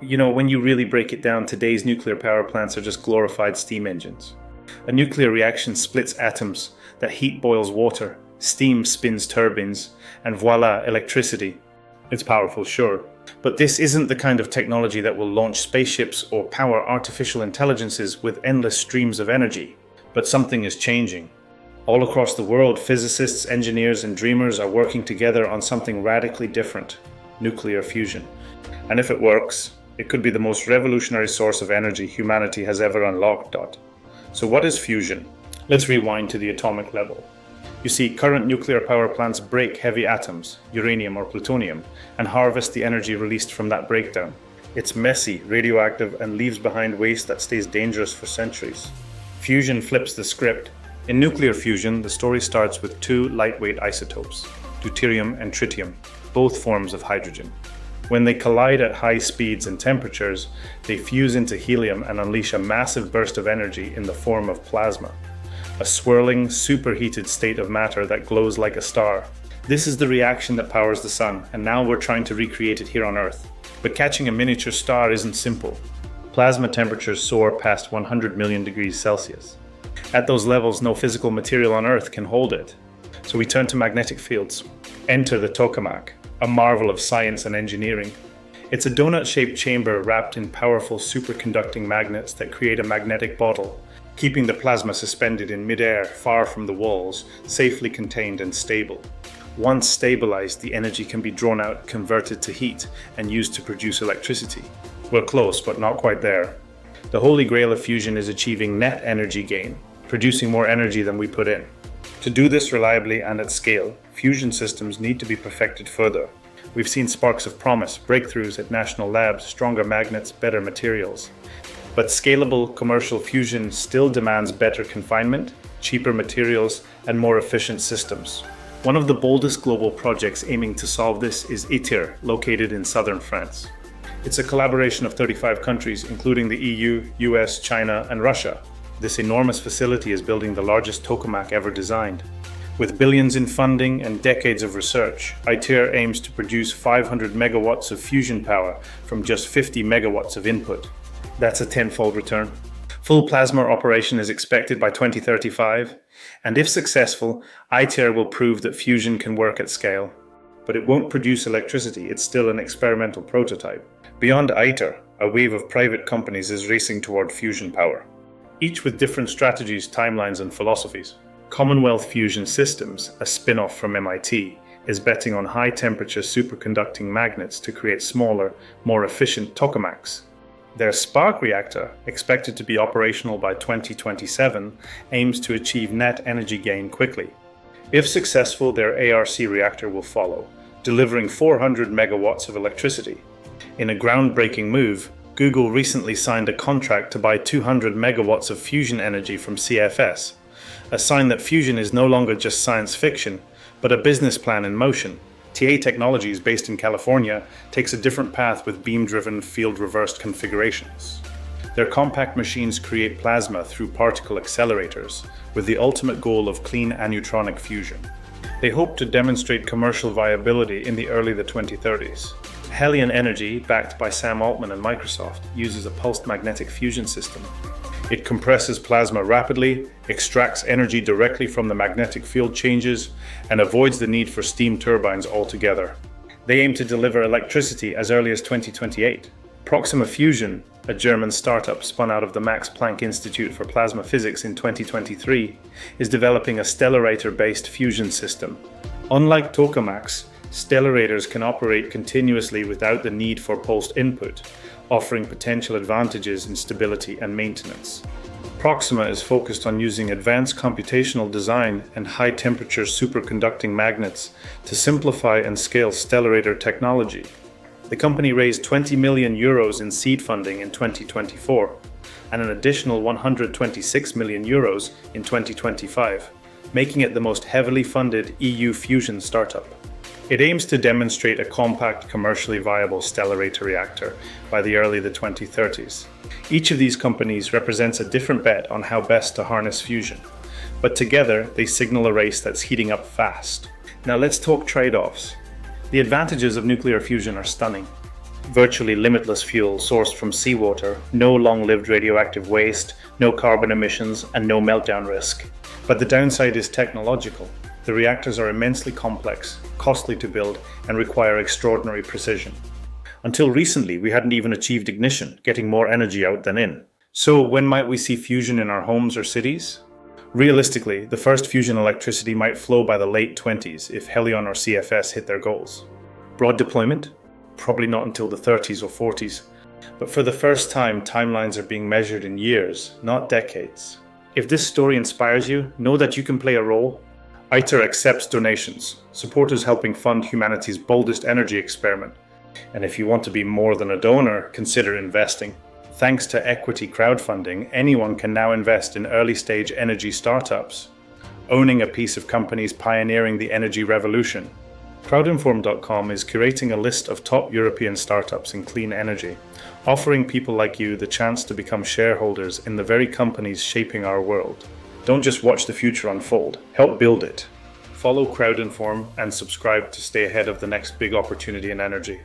When you really break it down, today's nuclear power plants are just glorified steam engines. A nuclear reaction splits atoms, that heat boils water, steam spins turbines, and voila, electricity. It's powerful, sure. But this isn't the kind of technology that will launch spaceships or power artificial intelligences with endless streams of energy. But something is changing. All across the world, physicists, engineers, and dreamers are working together on something radically different: nuclear fusion. And if it works, it could be the most revolutionary source of energy humanity has ever unlocked. So what is fusion? Let's rewind to the atomic level. You see, current nuclear power plants break heavy atoms, uranium or plutonium, and harvest the energy released from that breakdown. It's messy, radioactive, and leaves behind waste that stays dangerous for centuries. Fusion flips the script. In nuclear fusion, the story starts with two lightweight isotopes, deuterium and tritium, both forms of hydrogen. When they collide at high speeds and temperatures, they fuse into helium and unleash a massive burst of energy in the form of plasma, a swirling, superheated state of matter that glows like a star. This is the reaction that powers the sun, and now we're trying to recreate it here on Earth. But catching a miniature star isn't simple. Plasma temperatures soar past 100 million degrees Celsius. At those levels, no physical material on Earth can hold it. So we turn to magnetic fields. Enter the tokamak, a marvel of science and engineering. It's a donut-shaped chamber wrapped in powerful superconducting magnets that create a magnetic bottle, keeping the plasma suspended in midair far from the walls, safely contained and stable. Once stabilized, the energy can be drawn out, converted to heat, and used to produce electricity. We're close, but not quite there. The holy grail of fusion is achieving net energy gain, producing more energy than we put in. To do this reliably and at scale, fusion systems need to be perfected further. We've seen sparks of promise, breakthroughs at national labs, stronger magnets, better materials. But scalable commercial fusion still demands better confinement, cheaper materials, and more efficient systems. One of the boldest global projects aiming to solve this is ITER, located in southern France. It's a collaboration of 35 countries, including the EU, US, China, and Russia. This enormous facility is building the largest tokamak ever designed. With billions in funding and decades of research, ITER aims to produce 500 megawatts of fusion power from just 50 megawatts of input. That's a tenfold return. Full plasma operation is expected by 2035, and if successful, ITER will prove that fusion can work at scale. But it won't produce electricity, it's still an experimental prototype. Beyond ITER, a wave of private companies is racing toward fusion power, each with different strategies, timelines, and philosophies. Commonwealth Fusion Systems, a spin-off from MIT, is betting on high-temperature superconducting magnets to create smaller, more efficient tokamaks. Their spark reactor, expected to be operational by 2027, aims to achieve net energy gain quickly. If successful, their ARC reactor will follow, delivering 400 megawatts of electricity. In a groundbreaking move, Google recently signed a contract to buy 200 megawatts of fusion energy from CFS, a sign that fusion is no longer just science fiction, but a business plan in motion. TA Technologies, based in California, takes a different path with beam-driven, field-reversed configurations. Their compact machines create plasma through particle accelerators, with the ultimate goal of clean aneutronic fusion. They hope to demonstrate commercial viability in the early 2030s. Helion Energy, backed by Sam Altman and Microsoft, uses a pulsed magnetic fusion system. It compresses plasma rapidly, extracts energy directly from the magnetic field changes, and avoids the need for steam turbines altogether. They aim to deliver electricity as early as 2028. Proxima Fusion, a German startup spun out of the Max Planck Institute for Plasma Physics in 2023, is developing a stellarator-based fusion system. Unlike tokamaks, stellarators can operate continuously without the need for pulsed input, offering potential advantages in stability and maintenance. Proxima is focused on using advanced computational design and high-temperature superconducting magnets to simplify and scale stellarator technology. The company raised 20 million euros in seed funding in 2024 and an additional 126 million euros in 2025, making it the most heavily funded EU fusion startup. It aims to demonstrate a compact, commercially viable stellarator reactor by the early 2030s. Each of these companies represents a different bet on how best to harness fusion, but together they signal a race that's heating up fast. Now let's talk trade-offs. The advantages of nuclear fusion are stunning. virtually limitless fuel sourced from seawater, no long-lived radioactive waste, no carbon emissions, and no meltdown risk. But the downside is technological. The reactors are immensely complex, costly to build, and require extraordinary precision. Until recently, we hadn't even achieved ignition, getting more energy out than in. So when might we see fusion in our homes or cities? Realistically, the first fusion electricity might flow by the late 20s if Helion or CFS hit their goals. Broad deployment? Probably not until the 30s or 40s. But for the first time, timelines are being measured in years, not decades. If this story inspires you, know that you can play a role. ITER accepts donations, supporters helping fund humanity's boldest energy experiment. And if you want to be more than a donor, consider investing. Thanks to equity crowdfunding, anyone can now invest in early-stage energy startups, owning a piece of companies pioneering the energy revolution. CrowdInform.com is curating a list of top European startups in clean energy, offering people like you the chance to become shareholders in the very companies shaping our world. Don't just watch the future unfold, help build it. Follow CrowdInform and subscribe to stay ahead of the next big opportunity in energy.